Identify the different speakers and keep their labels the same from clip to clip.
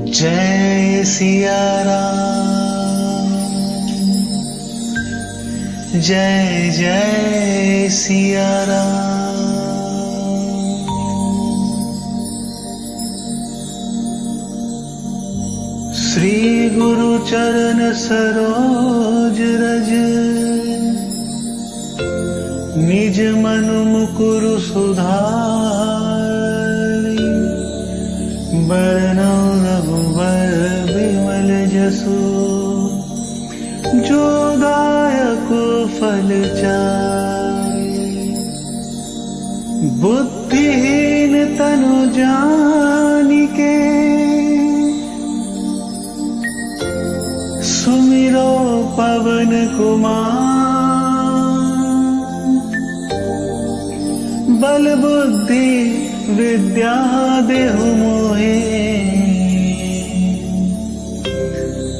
Speaker 1: जय सिया राम, जय जय सिया राम। श्री गुरु चरण सरोज रज, निज मनु मुकुरु सुधारि। बरनौ रघुबर बिमल जसु, जो दायक फल चारि। बुद्धिहीन तनु जानिके, सुमिरो पवन कुमार। बल बुद्धि विद्या देहु मोहे,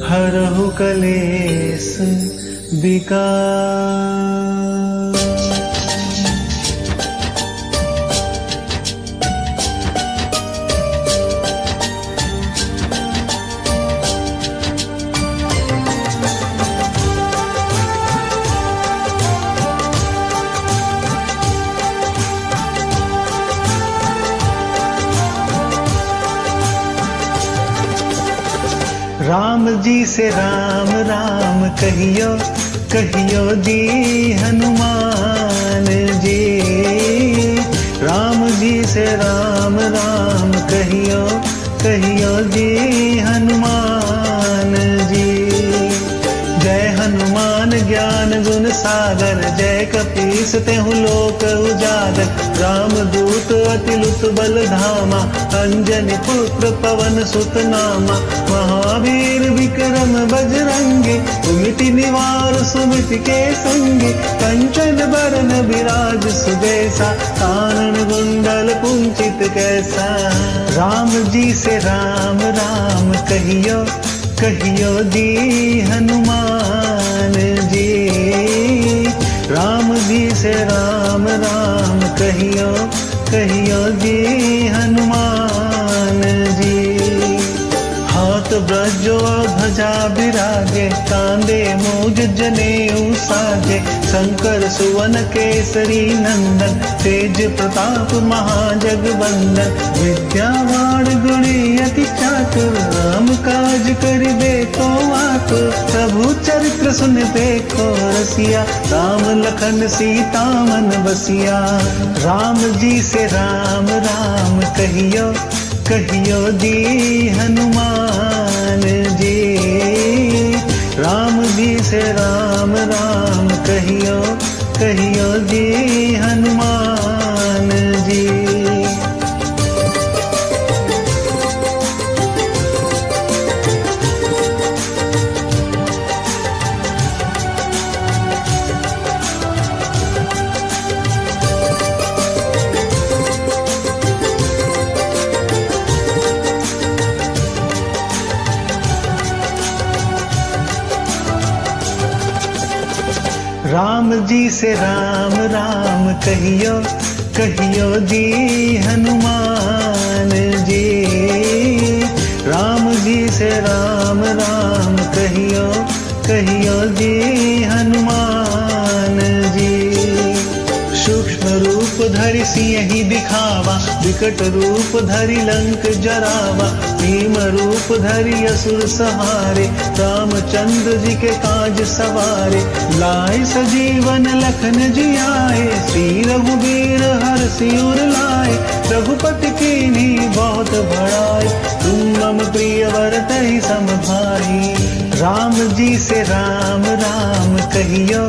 Speaker 1: हरहु कलेस विकार। राम जी से राम राम कहियो, कहियो जी हनुमान जी। राम जी से राम राम कहियो, कहियो जी हनुमान जी। जय हनुमान ज्ञान गुण सागर, जय कपीस तेहु लोक उजागर। राम दूत अतिलुत बल धामा, अंजनी पुत्र पवन सुत नामा। महावीर विक्रम बजरंगी, कुमिति निवार सुमति के संगी। कंचन बरन विराज सुबेसा, कानन कुंडल कुंचित कैसा। राम जी से राम राम कहियो, कहियो जी हनुमान जी। राम जी से राम राम कहियो, कहियो जी हनुमान जी। हाथ ब्रजो ध्वजा बिराजे, कांधे मूज जनेऊ साजे। शंकर सुवन केसरी नंदन, तेज प्रताप महाजगवंदन। विद्यावान गुणी अति चातुर, राम काज करिबे को आतुर। प्रभु चरित्र सुन देखो रसिया, राम लखन सीता मन बसिया। राम जी से राम राम कहियो, कहियो जी हनुमान जी। राम जी से राम राम कहियो, कहियो जी हनुमान जी। राम जी से राम राम कहियो, कहियो जी हनुमान जी। राम जी से राम राम कहियो, कहियो जी हनुमान जी। सूक्ष्म रूप धरि सिंहि दिखावा, विकट रूप धरि लंक जरावा। भीम रूप धरि असुर सहारे, रामचंद्र जी के काज सवारे। लाए सजीवन लखन जियाए, श्री रघुबीर हरषि उर लाए। रघुपति कीन्ही बहुत बड़ाई, तुम मम प्रिय वरतहि सम भाई। राम जी से राम राम कहियो,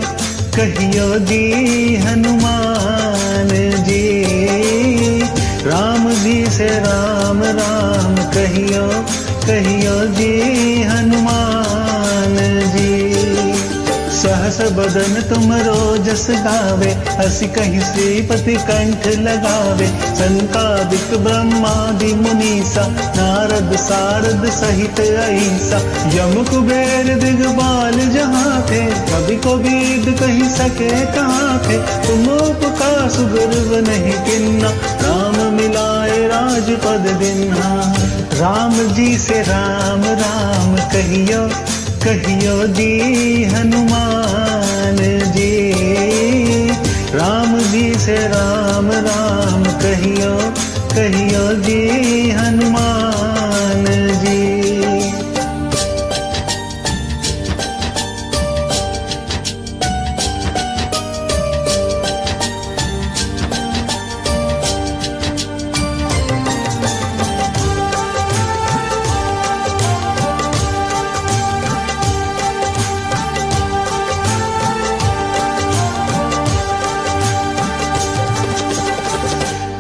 Speaker 1: कहियो जी हनुमान जी। राम जी से राम राम कहियो, कहियो जी हनुमान जी। सहस बदन तुम रोजस गावे, हसी कहीं श्रीपति कंठ लगावे। संकादिक ब्रह्मादि मुनीसा, नारद सारद सहित ऐसा। यम कुबेर दिगपाल जहाँ थे, कवि को वेद कही सके कहाँ थे। तुम उपका सुगर्व नहीं किन्ना, राम मिलाए राजपद दिन्हा। राम जी से राम राम कहियो, कहियो जी हनुमान जी। राम जी से राम राम कहियो, कहियो जी हनुमान जी।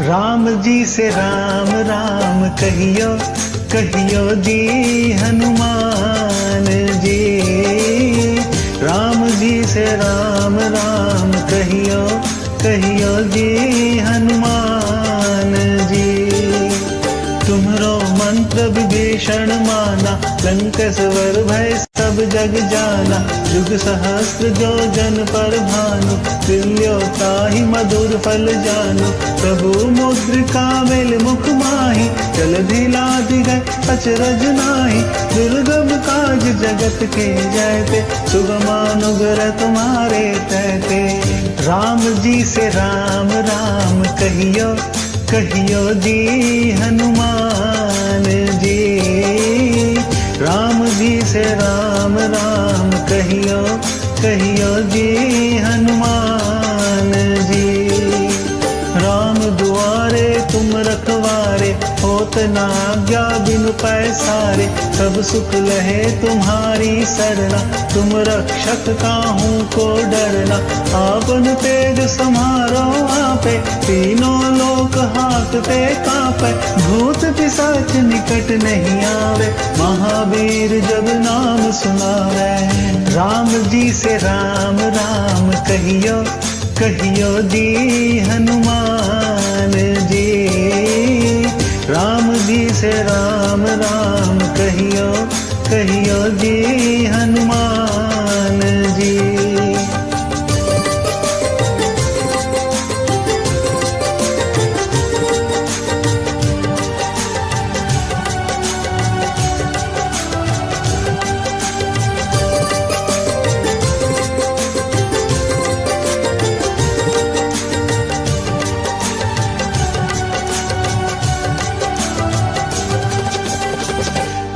Speaker 1: राम जी से राम राम कहियो, कहियो जी हनुमान जी। राम जी से राम राम कहियो, कहियो जी हनुमान जी। तुम्हरो मंत्र विभीषण माना, लंकेश्वर भय सब जग जाना। युग सहस्त्र जो जन पर भानु, तुल्यो ताहि मधुर फल जानु। प्रभु मुद्रिका मेल मुख माहि, जलधि लाधि गए अचरज नाहि। दुर्गम काज जगत के जयते, सुगमानुग्रह तुम्हारे तैते। राम जी से राम राम कहियो, कहियो जी हनुमान जी। राम जी से राम राम कहियो, कहियो जी हनुमान जी। राम दुआरे तुम रखवारे, होत न आज्ञा बिनु पैसारे। सब सुख लहे तुम्हारी सरना, तुम रक्षक काहू को डरना। आपन तेज समारो आपे, तीनों लोक हाकते कापे। भूत पिशाच निकट नहीं आवे, महावीर जब नाम सुनावे। राम जी से राम राम कहियो, कहियो जी हनुमान जी। राम जी से राम राम कहियो, कहियो जी हनुमान जी।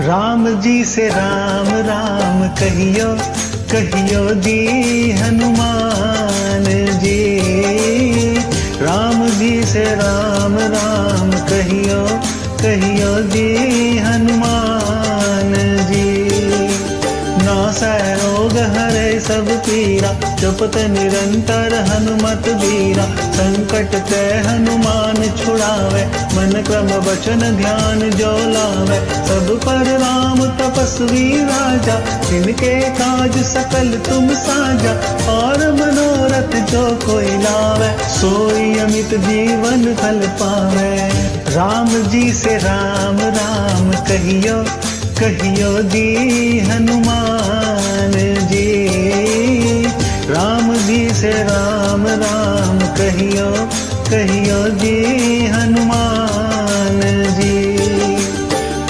Speaker 1: राम जी से राम राम कहियो, कहियो जी हनुमान जी। राम जी से राम राम कहियो, कहियो जी हनुमान जी। नासै रोग हरै सब पीरा, जपत निरंतर हनुमत बीरा। संकट ते हनुमान छुड़ावे, मन क्रम वचन ध्यान जो लावे। सब पर राम तपस्वी राजा, जिनके काज सकल तुम साजा। और मनोरथ जो कोई लावे, सोई अमित जीवन फल पावे। राम जी से राम राम कहियो, कहियो जी हनुमान जी। राम जी से राम राम कहियो, कहियो जी हनुमान जी।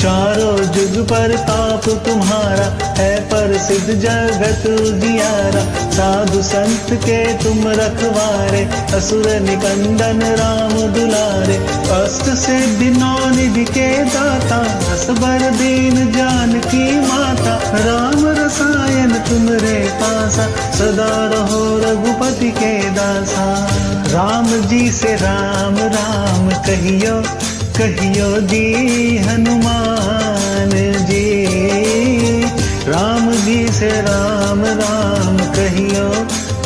Speaker 1: चारों जुग पर ताप तुम्हारा, है प्रसिद्ध जगत उजियारा। साधु संत के तुम रखवारे, असुर निकंदन राम दुलारे। अष्ट सिद्धि नौ निधि के दाता, असबर दीन जानकी माता। राम रसायन तुमरे पासा, सदा रहो रघुपति के दासा। राम जी से राम राम कहियो, कहियो जी हनुमान जी। राम जी से राम राम कहियो,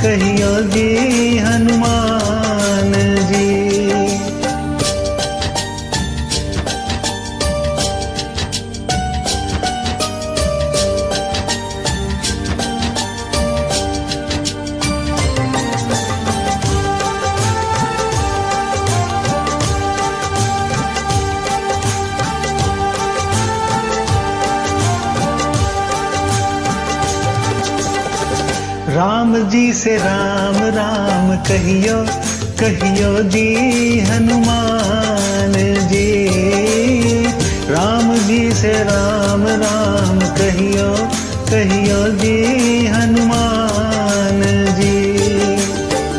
Speaker 1: कहियो जी हनुमान जी। राम जी से राम राम कहियो, कहियो जी हनुमान जी। राम जी से राम राम कहियो, कहियो जी हनुमान जी।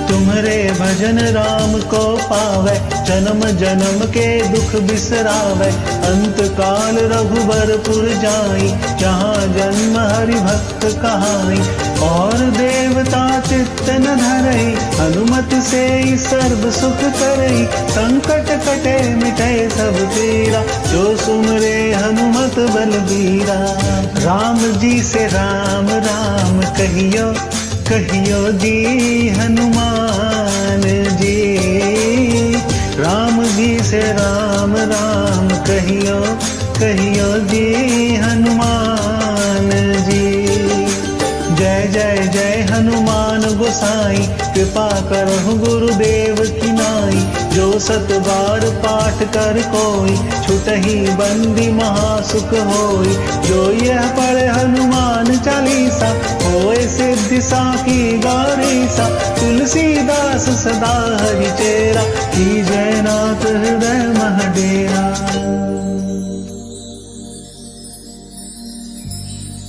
Speaker 1: तुम्हारे भजन राम को पावे, जन्म जन्म के दुख बिसरावे। अंत काल रघुबरपुर जाई, जहाँ जन्म हरि भक्त कहाई। और देवता चित्त न धरई, हनुमत से ही सर्व सुख करई। संकट कटे मिटे सब पीरा, जो सुमरे हनुमत बलबीरा। राम जी से राम राम कहियो, कहियो जी हनुमान जी। राम जी से राम राम कहियो, कहियो जी हनुमान जी। जय जय जय हनुमान गोसाई, कृपा करहु गुरुदेव की नाई। जो सत बार पाठ कर कोई, छुटहि बंदी महासुख होई। जो यह पढ़े हनुमान चालीसा, होए सिद्धि साखी गौरीसा। तुलसीदास सदा हरि चेरा, की जय नाथ हृदय मह डेरा।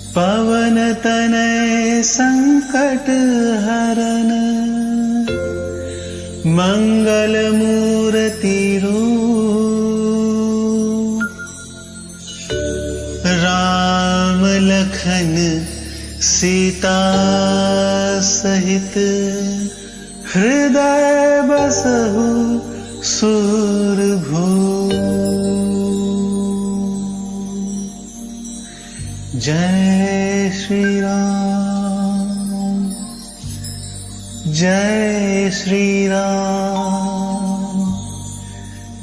Speaker 1: पवन तनय संकट हरन, मंगल मूर्ति रूप। राम लखन सीता सहित, हृदय बसहु सुरभूप। जय श्री राम, जय श्री राम,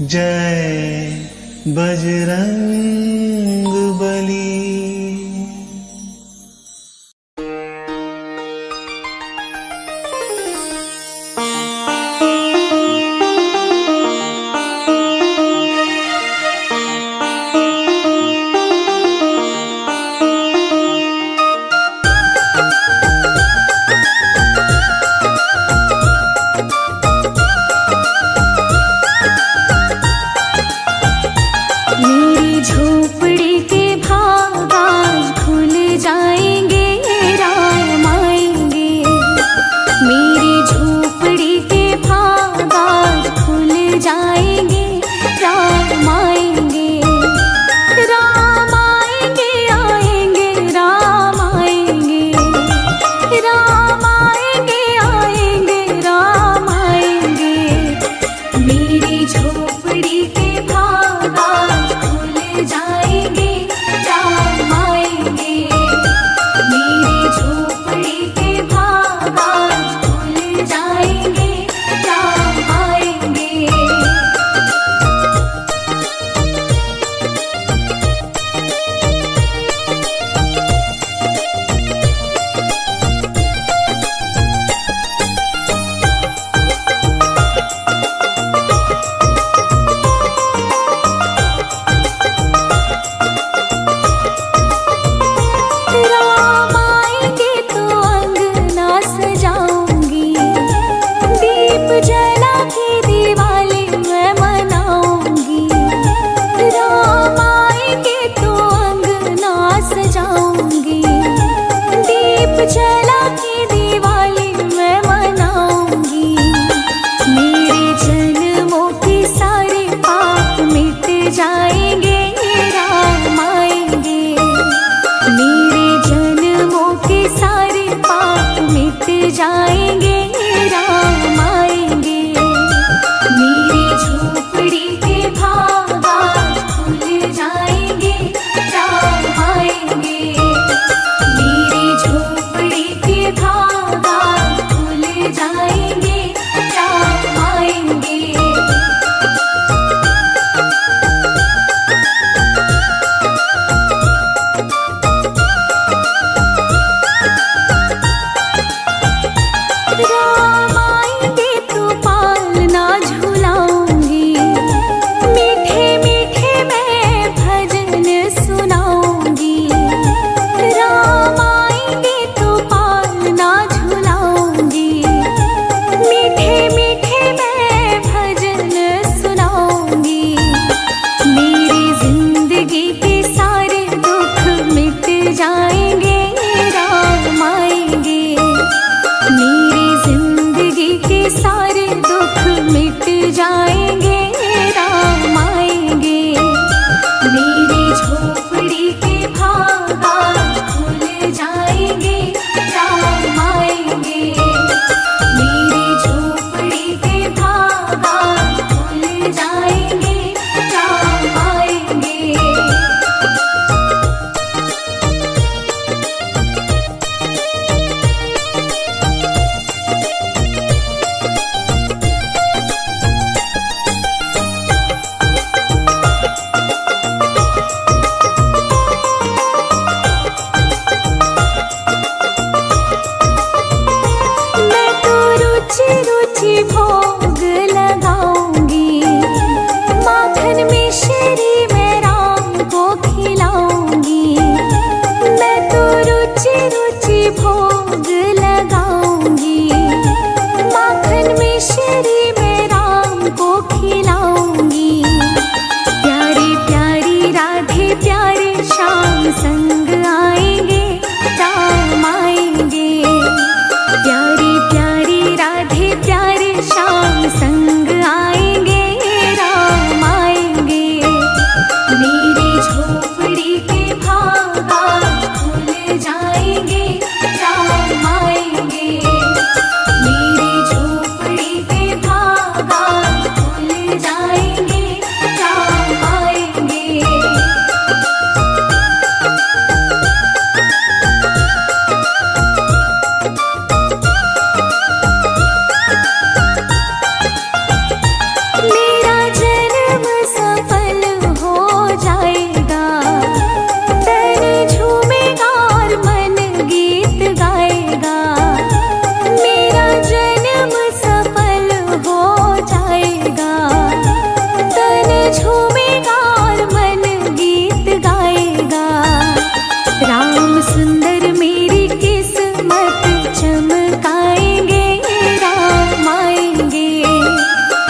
Speaker 1: जय बजरंग बली।
Speaker 2: मेरी झोली झोपड़ी के भागा खुल जाएंगे, राम आएंगे। मेरी झोपड़ी के भागा खुल जाएंगे, राम आएंगे। मैं तो रुचि रुचि भोग लगाऊंगी, माखन मिश्री मैं राम को खिलाऊंगी। मैं तो रुचि रुचि भोग लगाऊंगी, माखन मिश्री मैं राम को खिलाऊंगी। प्यारी प्यारी राधे प्यारे श्याम संग आएंगे, राम आएंगे। प्यारी प्यारी राधे प्यारे श्याम संग आएंगे, राम आएंगे। मेरी झोपड़ी के भागा खुल जाएंगे, राम आएंगे। मेरी झोपड़ी के भागा खुल जाएंगे, राम आएंगे। मेरा जन्म सफल हो जाएगा, तन झूमेगा और मन गीत गाएगा। मेरा जन्म सफल हो जाएगा, तन झूमेगा और मन गीत गाएगा। राम सुंदर मेरी किस्मत चमकाएंगे, राम आएंगे।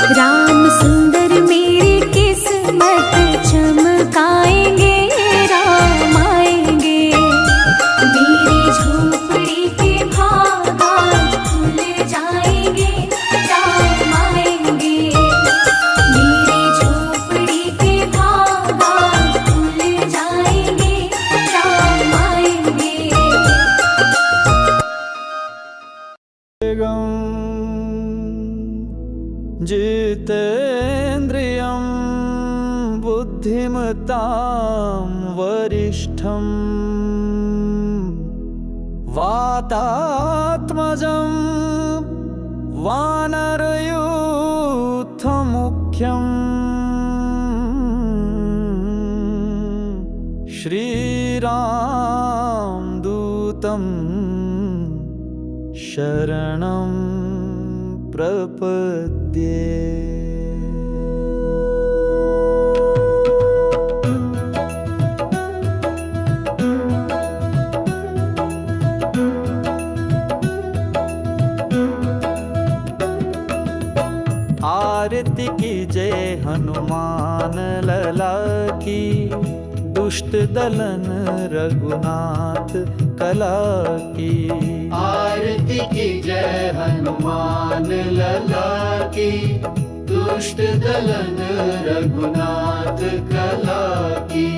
Speaker 2: राम सुंदर मेरी किस्मत चमकाएंगे, राम आएंगे। मेरी झोपड़ी के भागा खुल जाएंगे, राम आएंगे। मेरी झोपड़ी के भागा खुल जाएंगे, राम आएंगे।
Speaker 3: जितेन्द्रियं बुद्धिमतां वरिष्ठं वातात्मजं वानरयूथमुख्यं श्रीरामदूतं शरणं प्रपद्ये। आरती की जय हनुमान लला की, दुष्ट दलन रघुनाथ कला की।
Speaker 4: आरती की जय हनुमान लला की, दुष्ट दलन रघुनाथ कला की।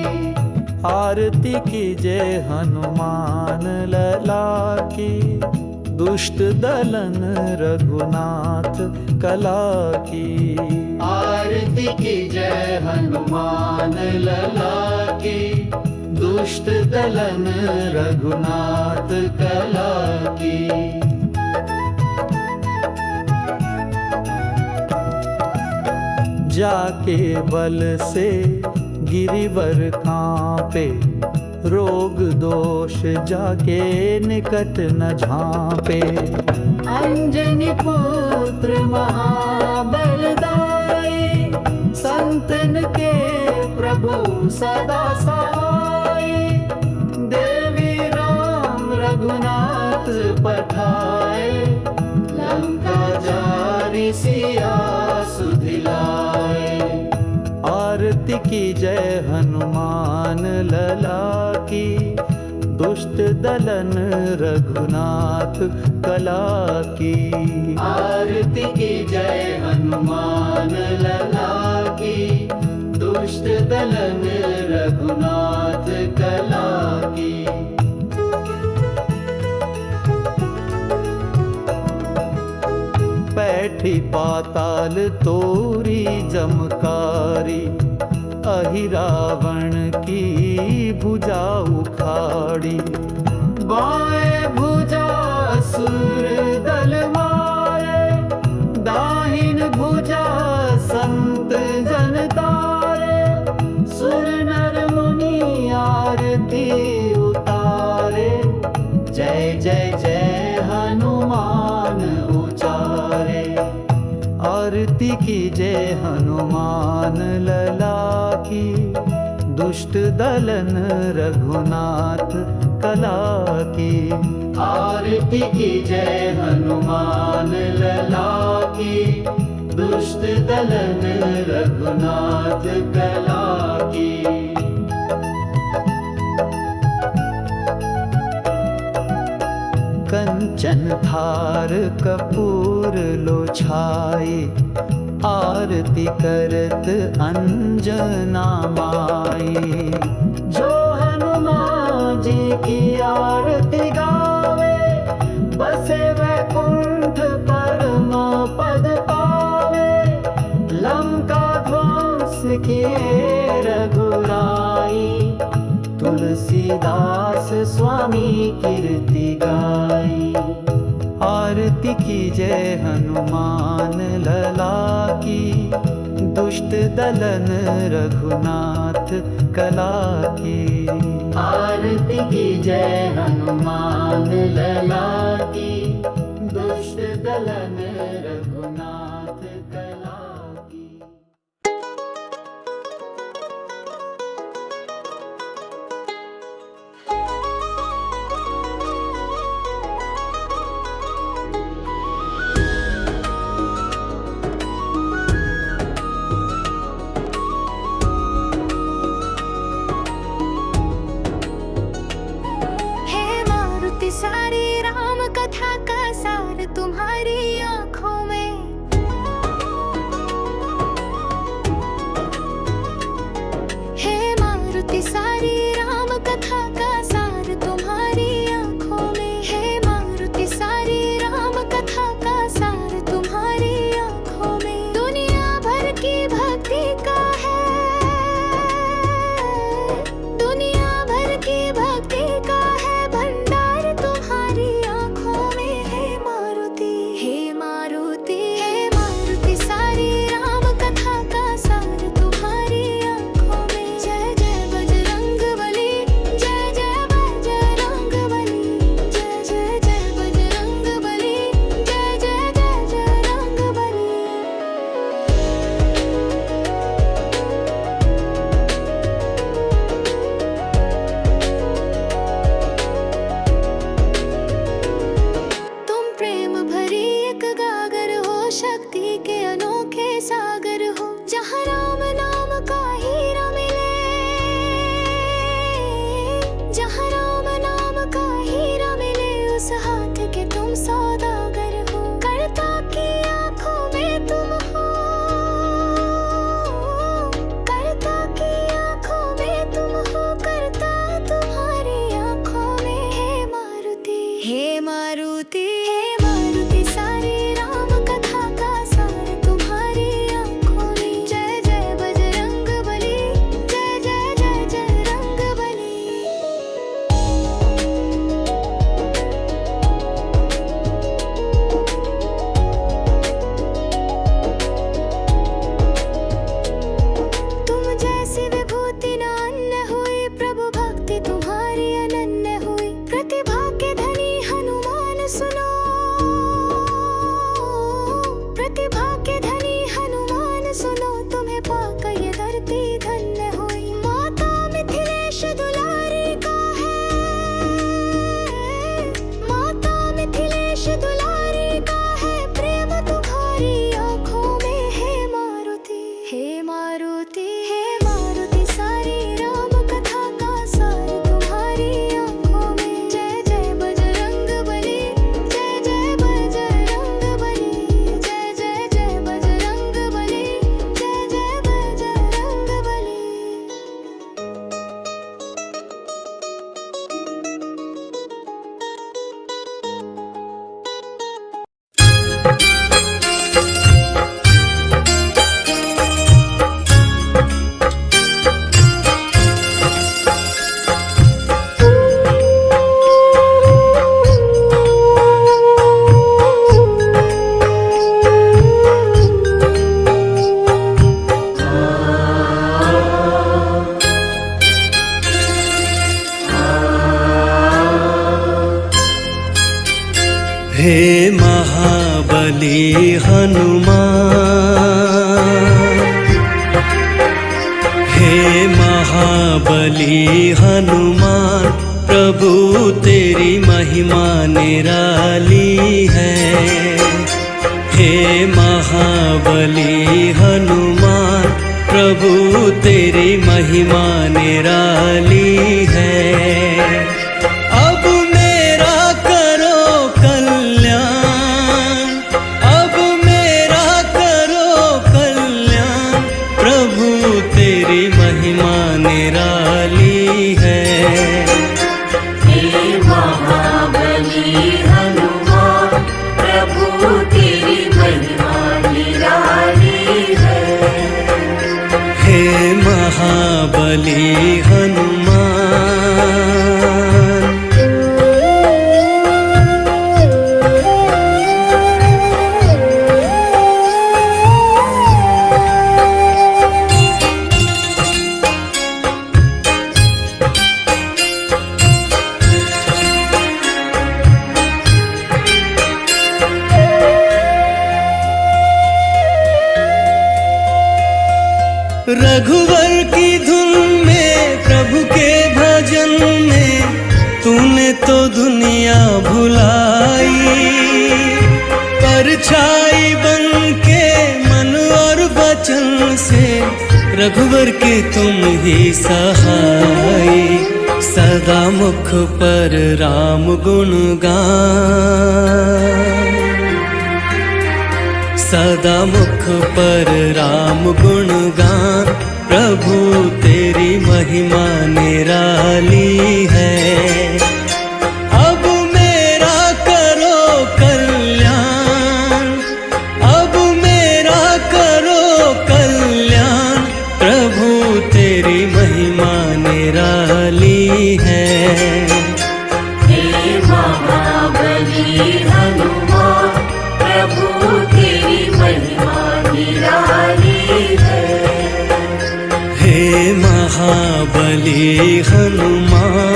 Speaker 3: आरती की जय हनुमान लला की, दुष्ट दलन रघुनाथ कला की।
Speaker 4: आरती की जय हनुमान लला की, दुष्ट दलन रघुनाथ कला की।
Speaker 3: जाके बल से गिरिवर कांपे, रोग दोष जाके निकट न झांपे।
Speaker 4: अंजनी पुत्र महाबलदाई, संतन के प्रभु सदा सहाय। देवी राम रघुनाथ पठाए, लंका जारी सिया सुधिलाए।
Speaker 3: आरती की जय हनुमान लला की, दुष्ट दलन रघुनाथ कला की।
Speaker 4: आरती की जय हनुमान लला की, दुष्ट दुष्ट दलन रघुनाथ कला की।
Speaker 3: पैठी पाताल तोरी जमकारी, अहि रावण की भुजा उखाड़ी।
Speaker 4: बाएं भुजा असुर दल मारे, दाहिन भुजा संत जन तारे। सुर नर मुनि आरती उतारे, जय जय जय हनुमान उचारे।
Speaker 3: आरती की जय हनुमान लला की, दुष्ट दलन रघुनाथ कला की।
Speaker 4: आरती की जय हनुमान लला की, दुष्ट दलन रघुनाथ कला की।
Speaker 3: कंचन थार कपूर लो छाई, आरती करत अंजना माई।
Speaker 4: जो हनुमान जी की आरती गावे, बसे वैकुंठ परम पद पावे। लंका ध्वंस किए रघुराई, तुलसीदास स्वामी कीर्ति गाई।
Speaker 3: आरती की जय हनुमान लला की, दुष्ट दलन रघुनाथ कला की।
Speaker 4: आरती की जय हनुमान लला की, दुष्ट दलन रघुनाथ कला की।
Speaker 2: हे मारुति सारी राम कथा
Speaker 5: हे महाबली हनुमान, हे महाबली हनुमान, प्रभु तेरी महिमा निराली है। हे महाबली हनुमान, प्रभु तेरी महिमा निराली है। अब मेरा करो कल्याण, अब मेरा करो कल्याण, प्रभु तेरी महिमा निराली है।
Speaker 4: हे महाबली हनुमान, प्रभु तेरी महिमा निराली है।
Speaker 5: हे महाबली हनुमान, रघुवर की धुन में प्रभु के भजन में तूने तो दुनिया भुलाई। परछाई बन के मन और वचन से रघुवर के तुम ही सहाय। सदा मुख पर राम गुण गान, सदा मुख पर राम गुण गान, प्रभु तेरी महिमा निराली है। अब मेरा करो कल्याण, अब मेरा करो कल्याण, प्रभु तेरी महिमा निराली है।
Speaker 4: हे महाबली हनुमान, प्रभु तेरी महिमा निराली है।
Speaker 5: हे महाबली हनुमान,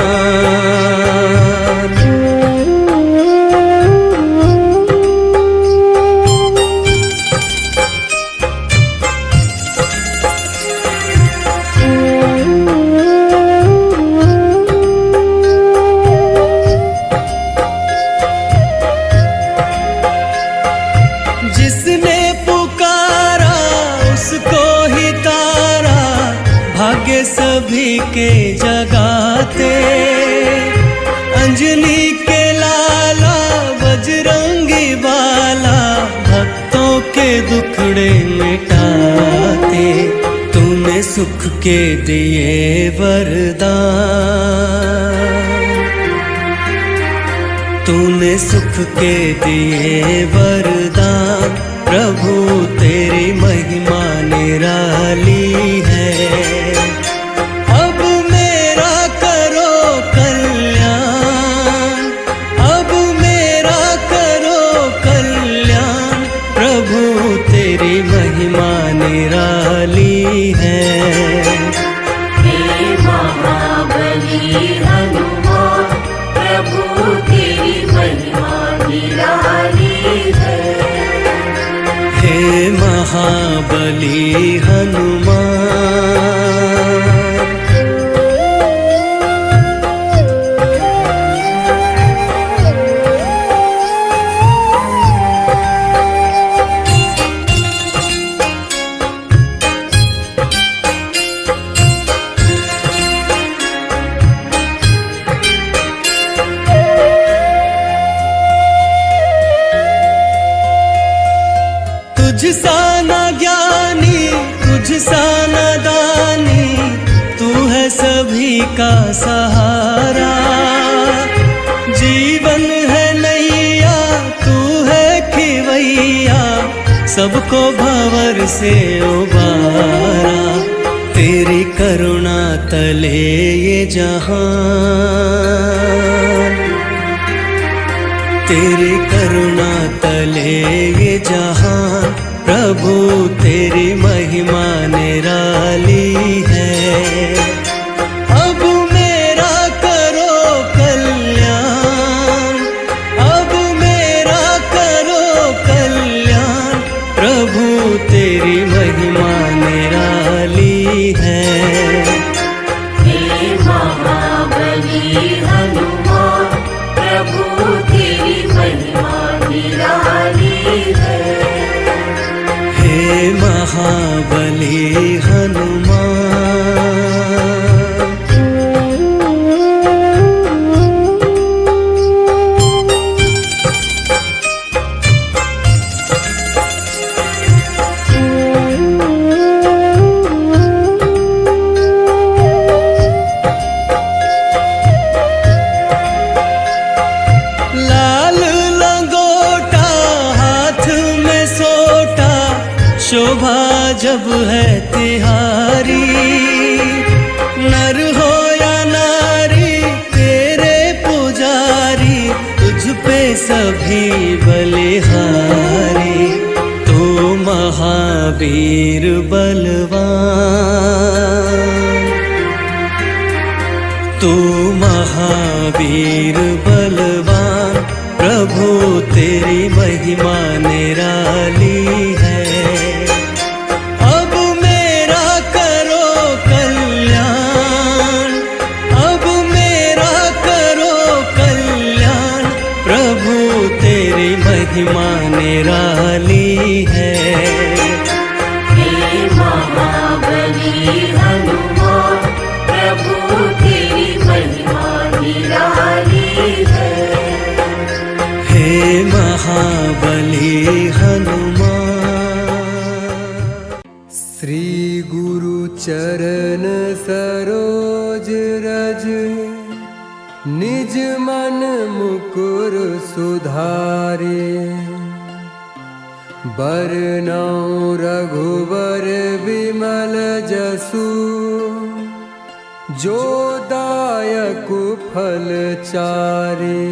Speaker 5: जिसने पुकारा उसको ही तारा, भाग्य सभी के जगाते। अंजनी के लाला बजरंगी बाला, भक्तों के दुखड़े मिटाते। तूने सुख के दिए वरदान, तूने सुख के दिए वरदान, प्रभु तेरी महिमा निराली है। अब मेरा करो कल्याण, अब मेरा करो कल्याण, प्रभु तेरी महिमा निराली है।
Speaker 4: हे महाबली हनुमान, प्रभु तेरी महिमा निराली है।
Speaker 5: हे महाबली हनुमान, तुझ सा न ज्ञानी, तुझ सा न दानी, तू है सभी का सहारा। जीवन है नैया, तू है खिवैया, सबको भंवर से उबारा। तेरी करुणा तले ये जहान, तेरी करुणा तले ये जहान, प्रभु तेरी महिमा निराली है। अब मेरा करो कल्याण, अब मेरा
Speaker 4: महाबली हनुमान प्रभु तेरी महिमा निराली है।
Speaker 5: हे महाबली हनुमान। शोभा जब है तिहारी, नर हो या नारी तेरे पुजारी, तुझ पे सभी बलिहारी। तू महावीर बलवान, तू महावीर बलवान, प्रभु तेरी महिमा निराली है। महिमा निराली है।
Speaker 4: हे महाबली हनुमान प्रभु तेरी महिमा निराली है।
Speaker 5: हे महाबली हनुमान।
Speaker 6: श्री गुरु चरण सरोज रज, निज मन मुकुर सुधारे। बरनउँ रघुबर विमल जसु, जो दायक फल चारे।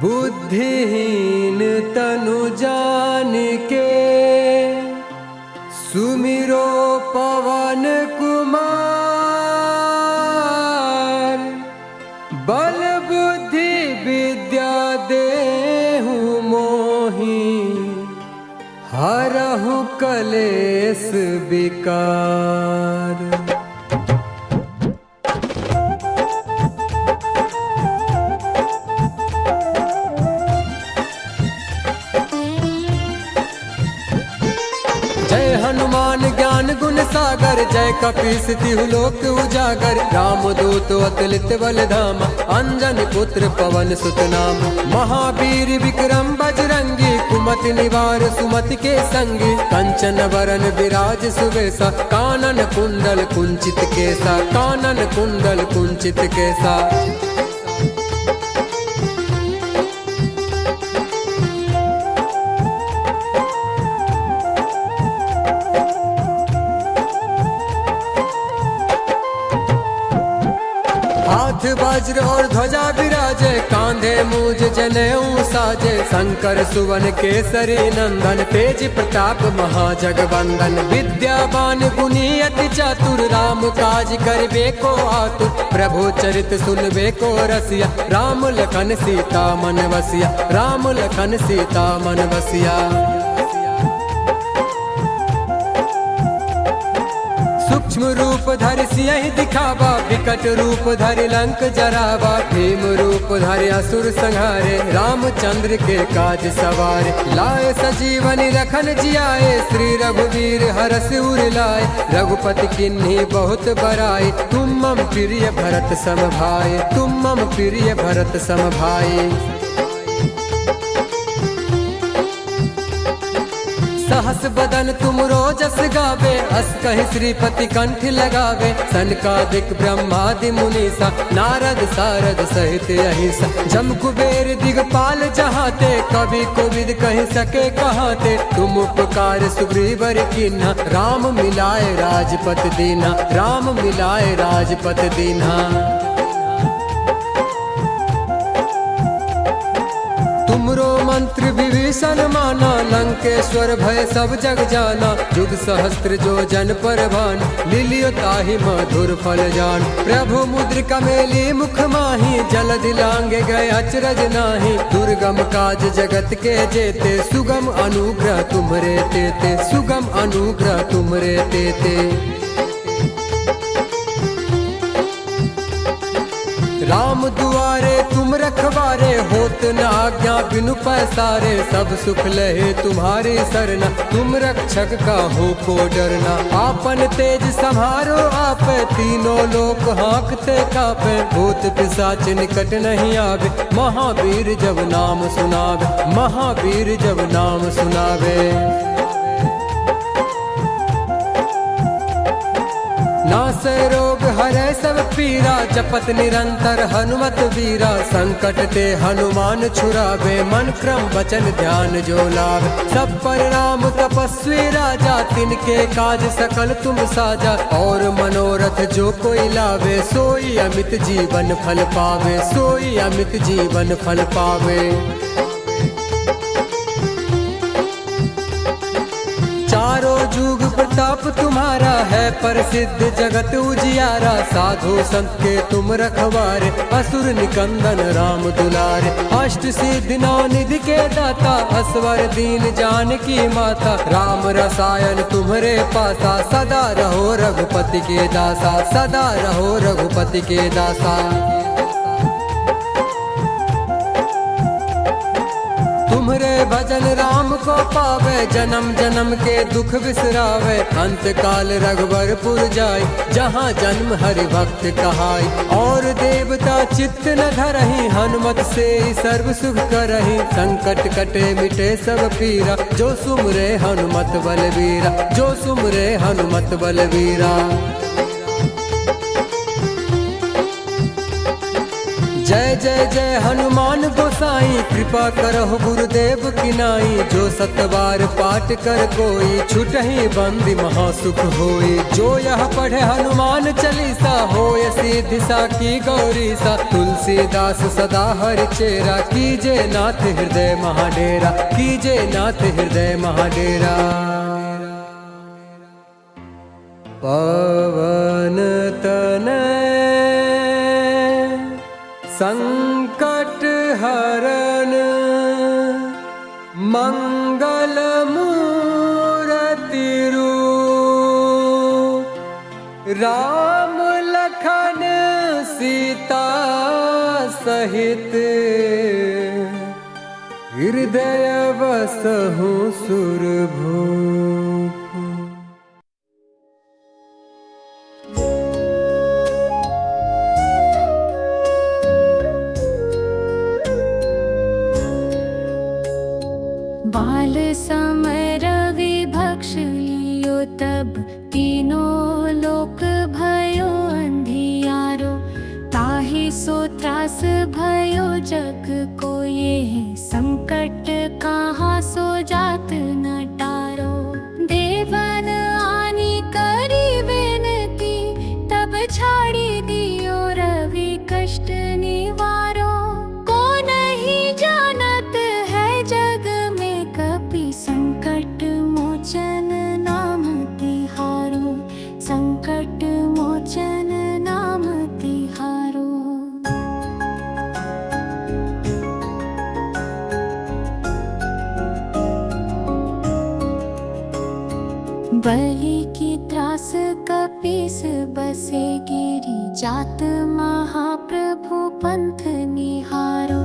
Speaker 6: बुद्धिहीन तनु जानिके, सुमिरो पवन कुमार। बल बुद्धि विद्या देहु मोहि, हरहु कलेस विकार। जय हनुमान ज्ञान गुण सागर, जय कपीस तिहु लोक उजागर। रामदूत अतुलित बल धामा, अंजनी पुत्र पवन सुत नामा। महावीर विक्रम बजरंगी, कुमति निवार सुमति के संगी। कंचन वरन विराज सुबेसा, कानन कुंडल कुंचित केसा। कानन कुंडल कुंचित केसा। हाथ वज्र और ध्वजा विराजे, कांधे मूज जनेऊ साजे। शंकर सुवन केसरी नंदन, तेज प्रताप महाजगवंदन। विद्यावान गुणी अति चातुर, राम काज करबे को आतुर। प्रभु चरित सुनबे को रसिया, राम लखन सीता मन बसिया। राम लखन सीता मन बसिया। सूक्ष्म रूप धरि सियहि दिखावा, विकट रूप धरि लंक जरावा। भीम रूप धरि असुर संहारे, रामचंद्र के काज सवारे। लाए सजीवनी लखन जियाए, श्री रघुवीर हरष उर लाए। रघुपति किन्ही बहुत बड़ाई, तुम मम प्रिय भरत सम भाई। तुम मम प्रिय भरत सम भाई। सहस बदन तुम रोजस गावे, अस कहि श्रीपति कंठ लगावे। सनकादिक ब्रह्मादि मुनीसा, नारद सारद सहित अहिसा। जम कुबेर दिगपाल जहाते, कवि कोविद कहि सके कहाते। तुम उपकार सुग्रीवर कीन्हा, राम मिलाए राजपत दीन्हा। राम मिलाए राजपत दीन्हा। तुमरो मंत्र विभीषण माना, लंकेश्वर भय सब जग जाना। युग सहस्त्र जो जन पर भान, लिलियो ताहि मधुर फल जान। प्रभु मुद्रिका मेली मुख माही, जलधि लांगे गए अचरज नाही। दुर्गम काज जगत के जेते, सुगम अनुग्रह तुमरे तेते। सुगम अनुग्रह तुमरे तेते। राम दुआरे तुम रखवारे, होत न आज्ञा बिनु पैसारे। सब सुख लहे तुम्हारी सरना, तुम रक्षक का हो को डरना। आपन तेज संहारो आप, तीनों लोक हाँकते कापे। भूत पिशाच निकट नहीं आवे, महावीर जब नाम सुनावे, महावीर जब नाम सुनावे। नासे रोग हरे सब पीरा, जपत निरंतर हनुमत वीरा। संकट ते हनुमान छुरावे, मन क्रम वचन ध्यान जो लावे। सब पर राम तपस्वी राजा, तिनके काज सकल तुम साजा। और मनोरथ जो कोई लावे, सोई अमित जीवन फल पावे, सोई अमित जीवन फल पावे। चारों जुग प्रताप तुम्हारा है, प्रसिद्ध जगत उजियारा। साधु संत के तुम रखवारे, असुर निकंदन राम दुलारे। अष्ट सिद्धि नौ निधि के दाता, असवर दीन जानकी माता। राम रसायन तुम्हारे पासा, सदा रहो रघुपति के दासा, सदा रहो रघुपति के दासा। तुम्हारे भजन राम को पावे, जन्म जन्म के दुख बिसरावे। अंत काल रघुवरपुर जाय, जहाँ जन्म हरि भक्त कहाय। और देवता चित्त न धरहि, हनुमत से सर्व सुख करहि। संकट कटे मिटे सब पीरा, जो सुमरे हनुमत बलवीरा, जो सुमरे हनुमत बलवीरा। जय जय जय हनुमान गोसाई, कृपा करहु गुरुदेव की नाई। जो सतबार पाठ कर कोई, छुटहि बंदी महासुख होई। जो यह पढ़े हनुमान चालीसा, होय सिद्धि साकी गौरीसा। तुलसीदास सदा हरि चेरा, कीजे नाथ हृदय महाडेरा, कीजे नाथ हृदय महाडेरा। पवन तनय संकट हरण, मंगल मूरति रूप। राम लखन सीता सहित, हृदय बसहु सुरभूप।
Speaker 2: बाल समर विभक्ष लियो तब, तीनों लोक भयो अंधियारो। ताहि सो त्रास भयो जग को ये, संकट कहाँ सो जात न टारो। देवन आनी करी विनती, तब छाड़ी दियो रवि कष्ट निवारो। को नहीं जानत है जग में कपि, संकट मोचन नाम तिहारो, संकट मोचन नाम तिहारो। बलि की त्रास कपीस बसे गिरी, जात महाप्रभु पंथ निहारो।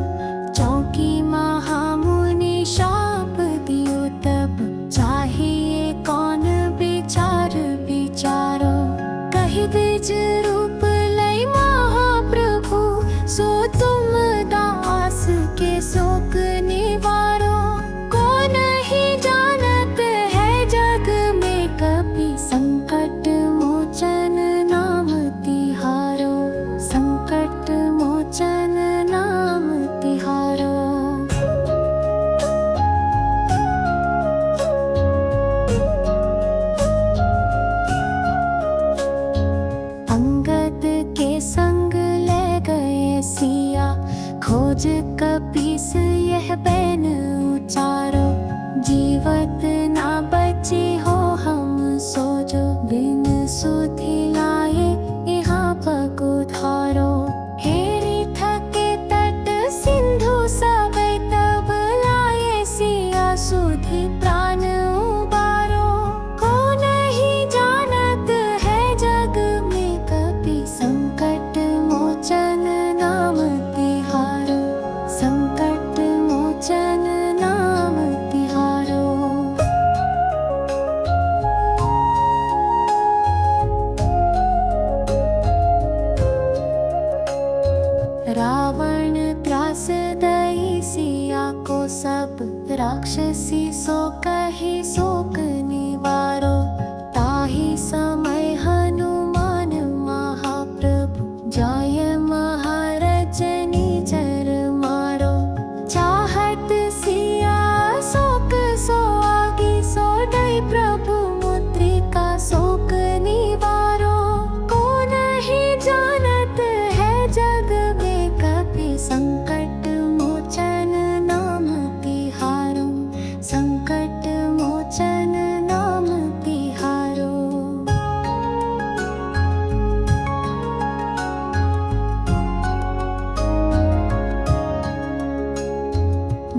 Speaker 2: चौकी महामुनि शाप दियो तब, चाहिए कौन विचार विचारो। कहि द्विज रूप लई महाप्रभु, सो तुम दास के शोक निवारो। को नहीं जानत है जग में कपि, संकट मोचन नाम तिहारो, संकट मोचन नाम तिहारो। अंगद के संग ले गए सिया, खोज कपीस यह बैन उचारो। जीवत ना बची हो हम सोजो, बिन सुधि लाए यहाँ पगुधारो। हेरी थके तट सिंधु सब, तब लाए सिया सुधि प्राण उबारो। को नहीं जानत है जग में कपि, संकट मोचन नाम रावण त्रास दई सिया को सब राक्षसी सो कही शोक निवारो। ताहि समय हनुमान महाप्रभु जाय महाराज निजर मारो। चाहत सिया शोक सो आगे सो दई प्रभु मुद्रिका शोक निवारो। को नहीं जानत है जग में कपि संकट मोचन नाम तिहारो। संकट मोचन नाम तिहारो।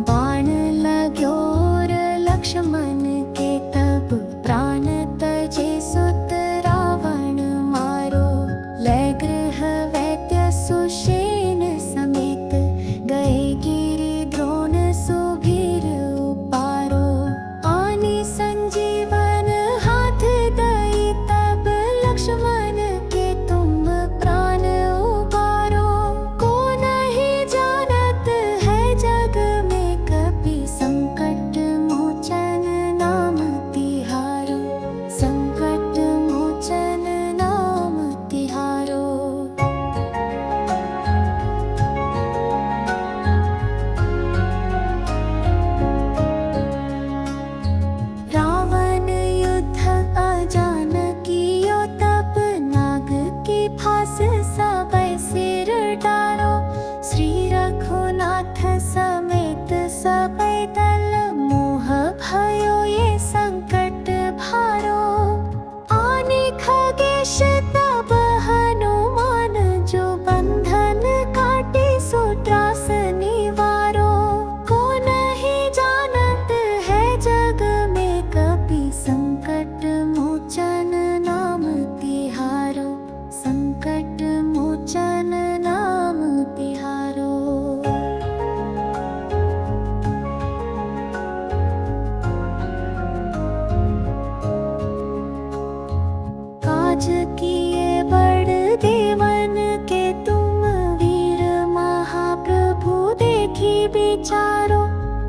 Speaker 2: बाण लाग्यो और लक्ष्मण के तब प्राण तजे सुत रावण मारो। लै गृह वैद्य सुषेण समेत गए गिरि द्रोण सुभीर उपारो। आनी संजीवन हाथ दई तब लक्ष्मण के तुम प्राण उबारो। को नहीं जानत है जग में कपि संकट मोचन नाम तिहारो। संकट मोचन नाम तिहारो। रावण युद्ध अजान कियो तब नाग की फांस सबै सिर डारो। श्री रघुनाथ समेत सबै दल मोह भयो ये संकट भारो। आने खगेश तब हनुमान जो बंधन काटे सो त्रास निवारो। को नहीं जानत है जग में कपि संकट मोचन नाम तिहारो। संकट मोचन नाम तिहारो। काज किए बड़ देवन के तुम वीर महाप्रभु देखी विचारो।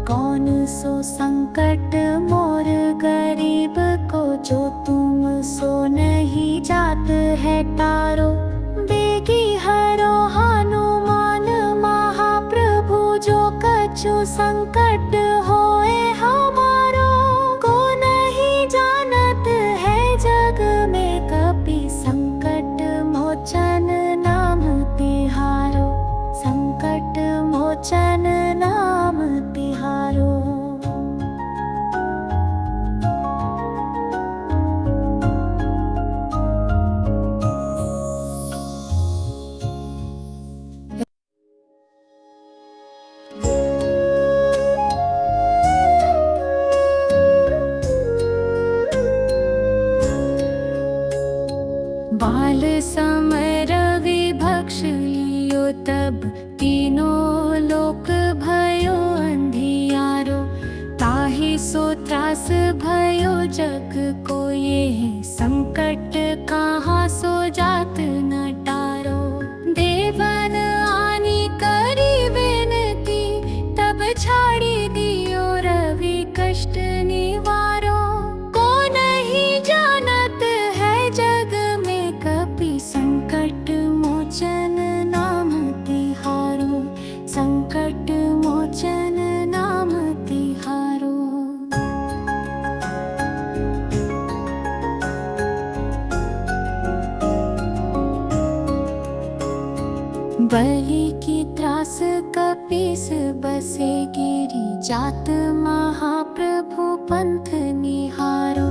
Speaker 2: कौन सो संकट मोर गरीब को जो तुम सो नहीं जात है टारो। बेगी हरो हनुमान महाप्रभु जो कछु संकट होए हमारो। को नहीं जानत है जग में कपि संकट मोचन नाम तिहारो। संकट मोचन नाम तिहारो। बाल समय विभक्ष लियो तब तीनों लोक भयो अंधियारो। ताहि सो त्रास भयो जग को ये संकट कहाँ सो जात न टारो। देवन आनी करी विनती तब छाड़ी दियो रवि कष्ट निवारो। को नहीं जानत है जग में कपि संकट मोचन नाम तिहारो। संकट मोचन नाम तिहारो। बलि की त्रास कपीस बसे गिरी जात महाप्रभु पंथ निहारो।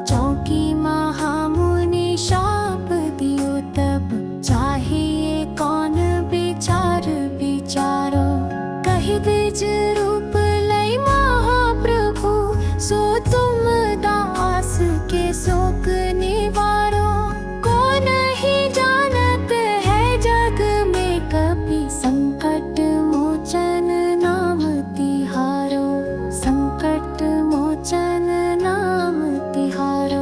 Speaker 2: चौकी महामुनि शाप दियो तब चाहिए कौन विचार विचारो। कहि द्विज रूप लई महाप्रभु सो तुम दास के शोक निवारो। को नहीं जानत है जग में कपि संकट मोचन नाम तिहारो। संकट मोचन नाम तिहारो।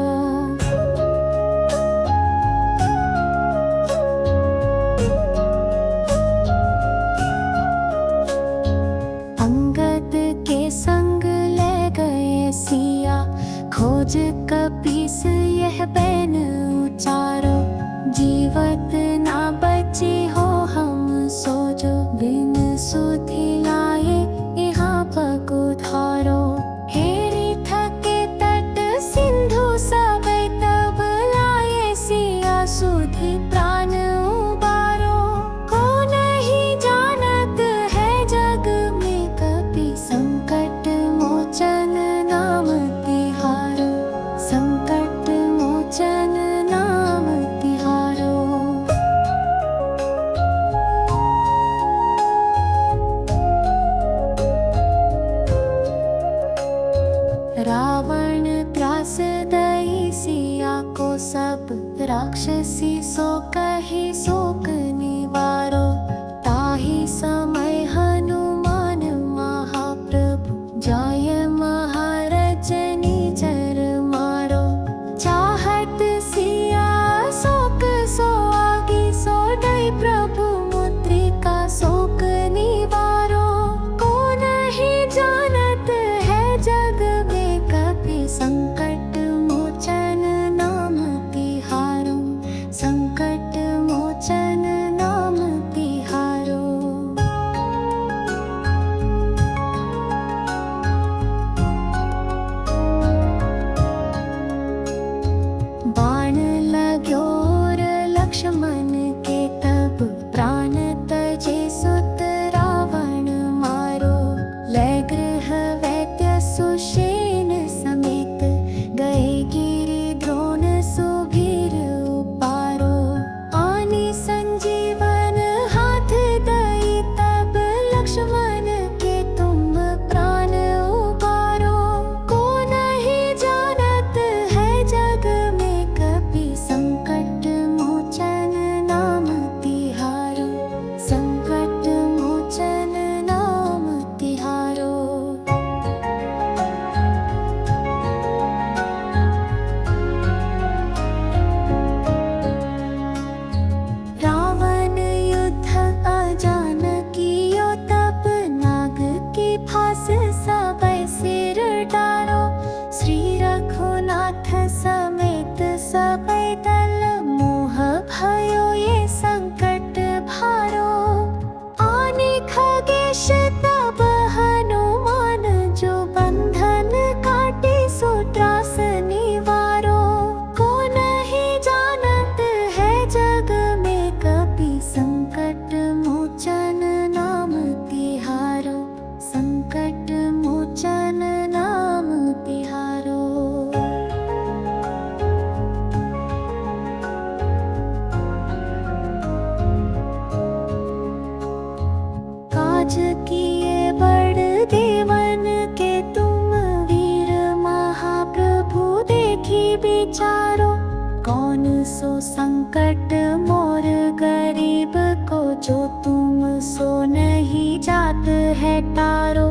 Speaker 2: संकट मोर गरीब को, जो तुम सो नहीं जात है तारो।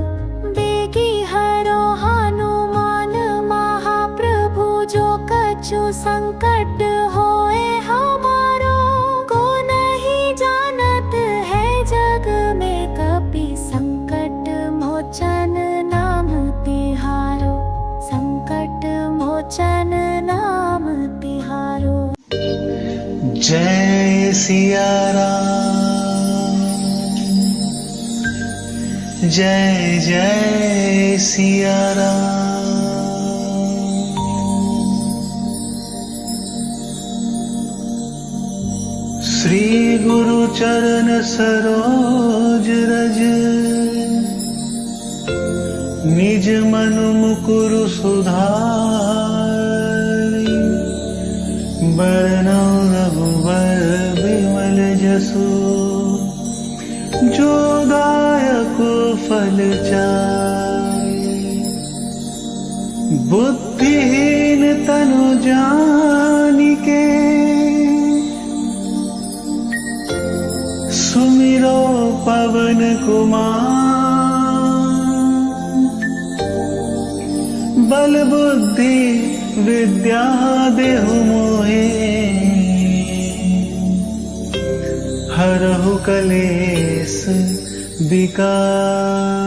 Speaker 2: बेगी हरो हनुमान महाप्रभु, जो कछु संकट होए हमारो। को नहीं जानत है जग में, कपि संकट मोचन नाम तिहारो। संकट मोचन नाम तिहारो।
Speaker 1: जय सिया राम, जय जय सिया राम। श्री गुरु चरण सरोज रज, निज मनु मुकुरु सुधारि। बरनौ रघुबर बिमल जसु, जो दायक फल चारि। बुद्धिहीन तनु जानिके, सुमिरो पवन कुमार। बल बुद्धि विद्या देहु मोहे, हरहु कलेस विकार।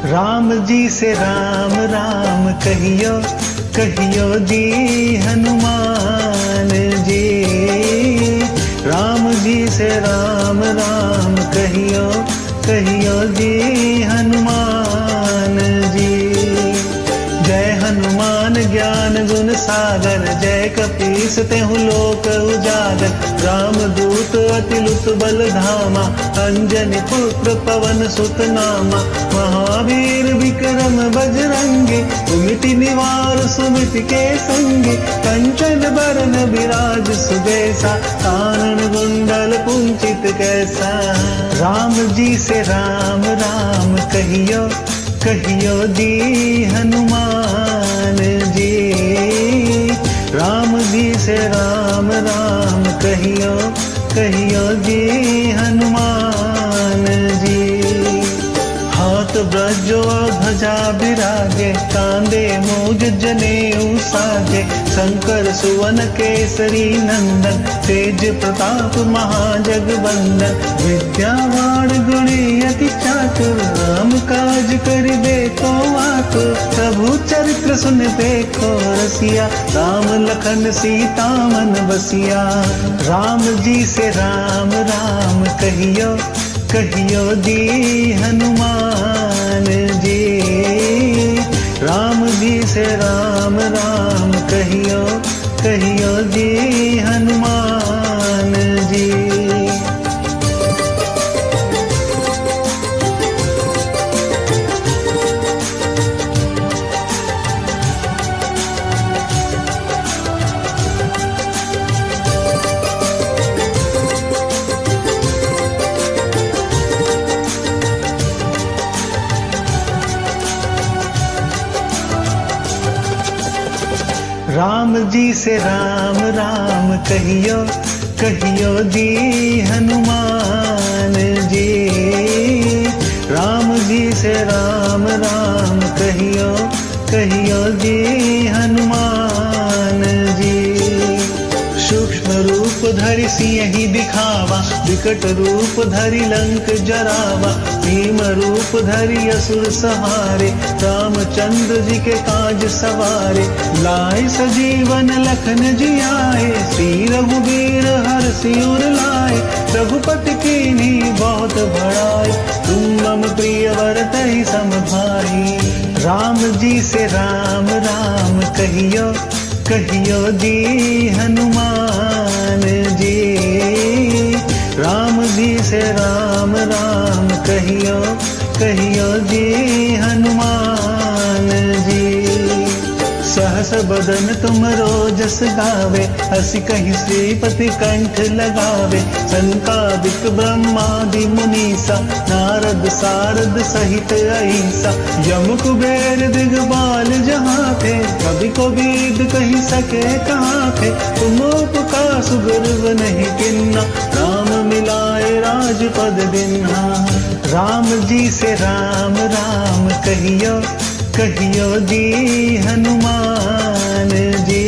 Speaker 1: राम जी से राम राम कहियो, कहियो जी हनुमान जी। राम जी से राम राम कहियो, कहियो जी हनुमान जी। जय हनुमान ज्ञान गुण सागर, जय कपीस तेहु लोक उजागर। राम दूत अतिलुत बल धामा, अंजनी पुत्र पवन सुत नामा। महावीर विक्रम बजरंगी, कुमिति निवार सुमिति के संगी। कंचन बरन विराज सुबेसा, कानन कुंडल कुंचित कैसा। राम जी से राम राम कहियो, कहियो जी हनुमान जी। राम जी से राम राम कहियो, कहियो जी हनुमान जी। हाथ ब्रजो ध्वजा बिराजे, कांधे मूज जनेऊ साजे। शंकर सुवन केसरी नंदन, तेज प्रताप महाजगवंदन। विद्यावान गुणी अति चातुर, राम काज करिबे को आतुर। प्रभु चरित्र सुन देखो रसिया, राम लखन सीता मन बसिया। राम जी से राम राम कहियो, कहियो जी हनुमान जी। राम जी से राम राम कहियो, कहियो जी हनुमान जी। राम जी से राम राम कहियो, कहियो जी हनुमान जी। राम जी से राम राम कहियो, कहियो जी हनुमान जी। सूक्ष्म रूप धरि सियहि दिखावा, विकट रूप धरि लंक जरावा। भीम रूप धरि असुर सहारे, रामचंद्र जी के काज सवारे। लाए सजीवन लखन जियाए, श्री रघुबीर हरषि उर लाए। रघुपति कीन्ही बहुत बड़ाई, तुम मम प्रिय वरतहि सम भाई। राम जी से राम राम कहियो, कहियो जी हनुमान जी। राम जी से राम राम कहियो, कहियो जी हनुमान जी। सहस बदन तुम रोजस गावे, हसी कहीं श्रीपति कंठ लगावे। संकादिक ब्रह्मादि मुनीसा, नारद सारद सहित ऐसा। यम कुबेर दिगपाल जहाँ थे, कभी को बीद कहीं सके कहाँ थे। तुम उपकार सुग्रीव नहीं किन्ना, राम मिलाए राजपद दिन्हा। राम जी से राम राम कहियो, कहियो जी हनुमान जी।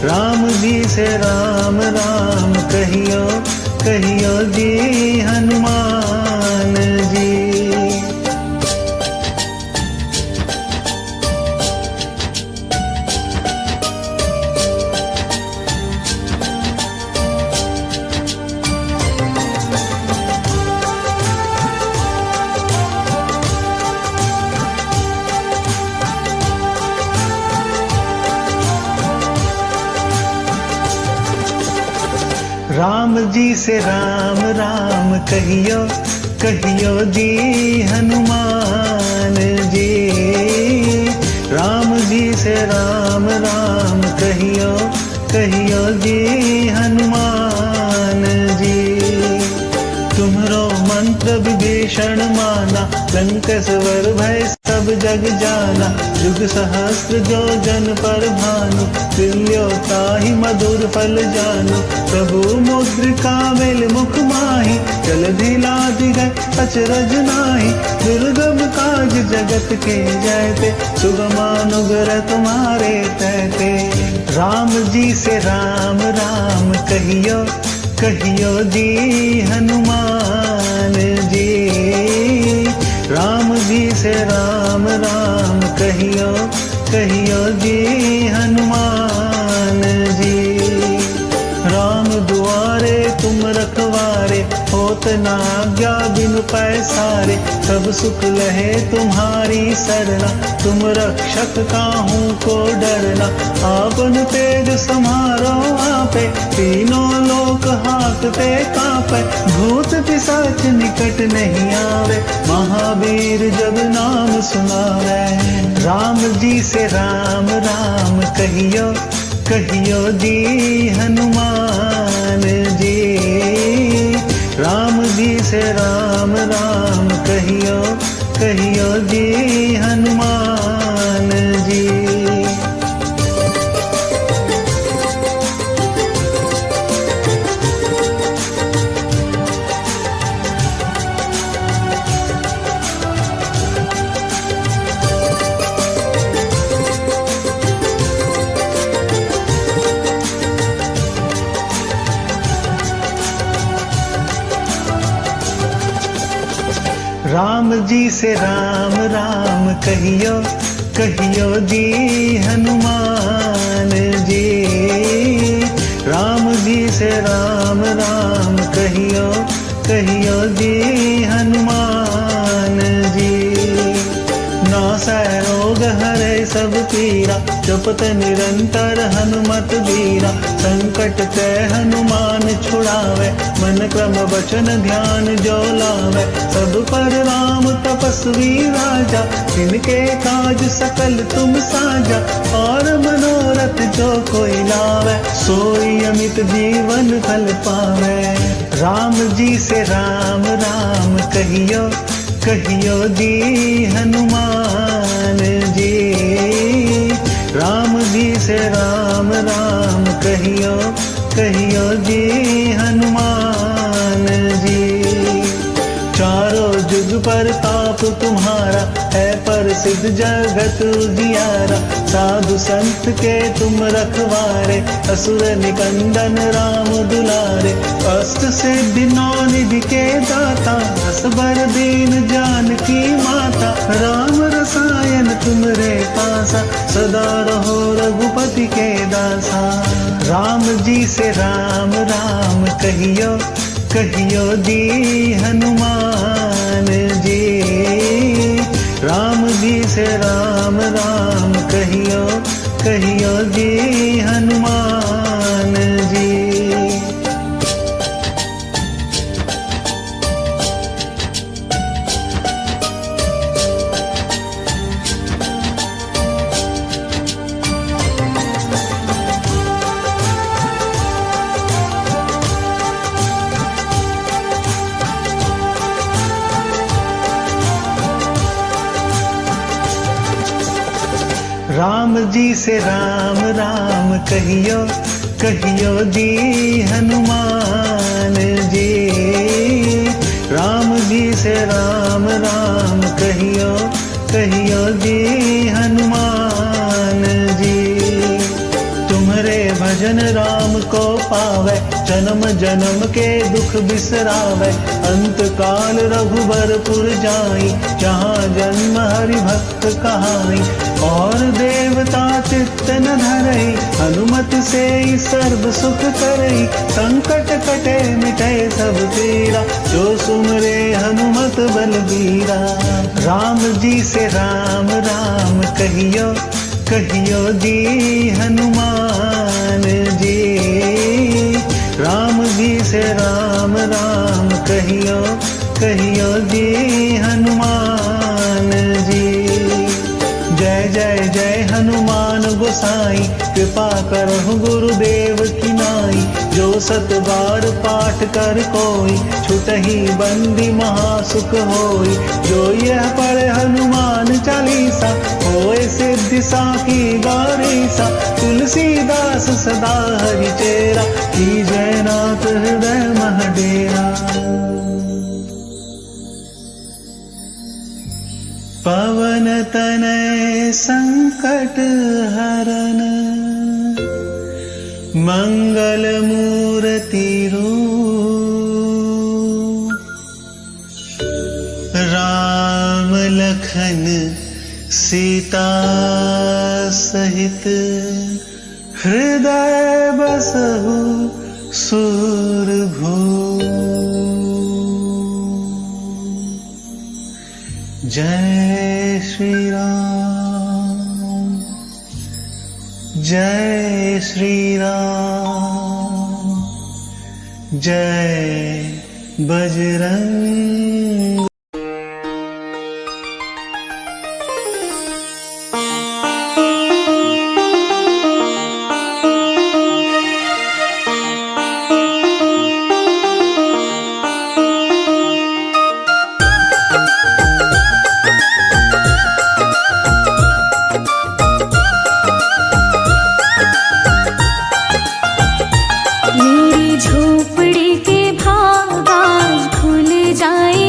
Speaker 1: राम जी से राम राम कहियो, कहियो जी हनुमान जी। राम जी से राम राम कहियो, कहियो जी हनुमान जी। राम जी से राम राम कहियो, कहियो जी हनुमान जी। तुम्हरो मंत्र विभीषण माना, लंक स्वर भय सब जग जाना। युग सहस्त्र जो जन पर भानु, तुल्यो ताहि मधुर फल जानु। प्रभु मुद्रिका मेल मुख माहि, जलधि लाधि गए अचरज नाहि। दुर्गम काज जगत के जयते, सुगमानुग्रह तुम्हारे तहते। राम जी से राम राम कहियो, कहियो जी हनुमान जी। राम जी से राम राम कहियो, कहियो जी हनुमान जी। राम दुआरे तुम रखवारे, होत न आज्ञा बिनु पैसारे। सब सुख लहे तुम्हारी सरना, तुम रक्षक काहू को डरना। आपन तेज समारो आपे, तीनों लोक हाकते कापे। भूत पिशाच निकट नहीं आवे, महावीर जब नाम सुनावे। राम जी से राम राम कहियो, कहियो जी हनुमान जी। राम जी से राम राम कहियो, कहियो जी हनुमान जी। राम जी से राम राम कहियो, कहियो जी हनुमान जी। राम जी से राम राम कहियो, कहियो जी हनुमान जी। नासै रोग हरे सब पीरा, जपत निरंतर हनुमत बीरा। संकट ते हनुमान छुड़ावे, मन क्रम वचन ध्यान जो लावे। सब पर राम तपस्वी राजा, जिनके काज सकल तुम साजा। और मनोरथ जो कोई लावे, सोई अमित जीवन फल पावे। राम जी से राम राम कहियो, कहियो जी हनुमान जी। राम जी से राम राम कहियो, कहियो जी हनुमान जी। चारों जुग पर ताप तुम्हारा, है प्रसिद्ध जगत उजियारा। साधु संत के तुम रखवारे, असुर निकंदन राम दुलारे। अष्ट सिद्धि नौ निधि के दाता, असबर दीन जानकी माता। राम रसायन तुमरे पासा, सदा रहो रघुपति के दासा। राम जी से राम राम कहियो, कहियो जी हनुमान जी। राम जी से राम राम कहियो, कहियो जी हनुमान जी। राम जी से राम राम कहियो कहियो जी हनुमान जी। राम जी से राम राम कहियो कहियो जी हनुमान जी। तुम्हारे भजन राम को पावे, जन्म जन्म के दुख बिसरावे। अंत काल रघुबरपुर जाई, जहाँ जन्म हरि भक्त कहाई। और देवता चित्त न धरई, हनुमत से ही सर्व सुख करई। संकट कटे मिटे सब पीरा, जो सुमरे हनुमत बलबीरा। राम जी से राम राम कहियो कहियो जी हनुमान जी। राम जी से राम राम कहियो कहियो जी हनुमान जी। जय जय जय हनुमान गोसाई, कृपा करहु गुरुदेव की नाई। जो सत बार पाठ कर कोई, छुटहि बंदी महासुख होई। जो यह पढ़े हनुमान चालीसा, होए सिद्धि साखी गौरीसा। तुलसीदास सदा हरि चेरा, की जय नाथ हृदय मह डेरा। पवन तनय संकट हरन, मंगल मूर्ति रूप। राम लखन सीता सहित, हृदय बसहु सुरभूप। जय श्री राम, जय श्री राम, जय बजरंग।
Speaker 2: मेरी झोपड़ी के भाग आज खुल जाए।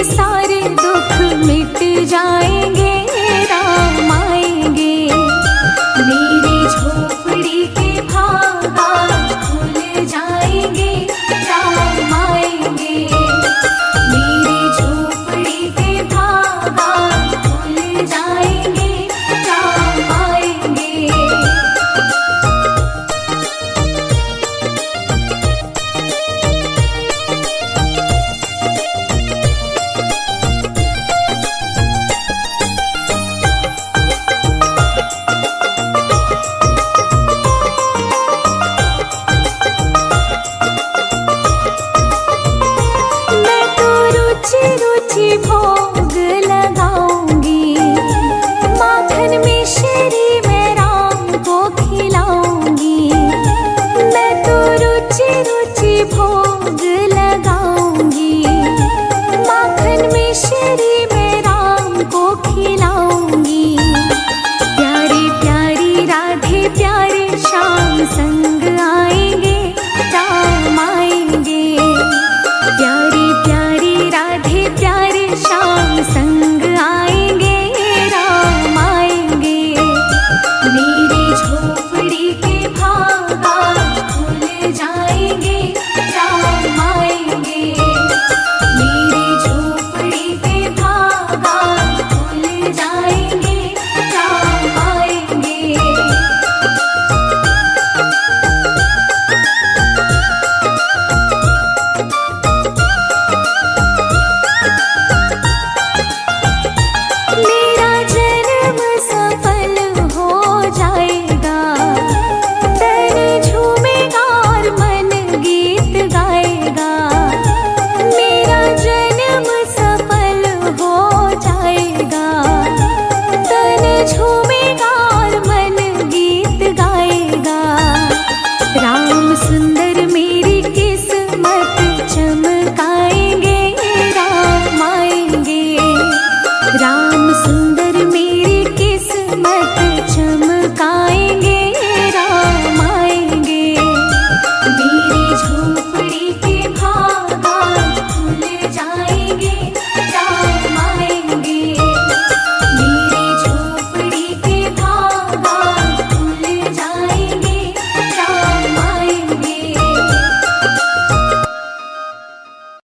Speaker 2: सारे दुख मिट जाएंगे, राम आएंगे। मेरी झोपड़ी के भागा खुल जाएंगे, राम आएंगे। मेरी झोपड़ी के भागा खुल जाएंगे, राम आएंगे। रुचि रुचि भोजन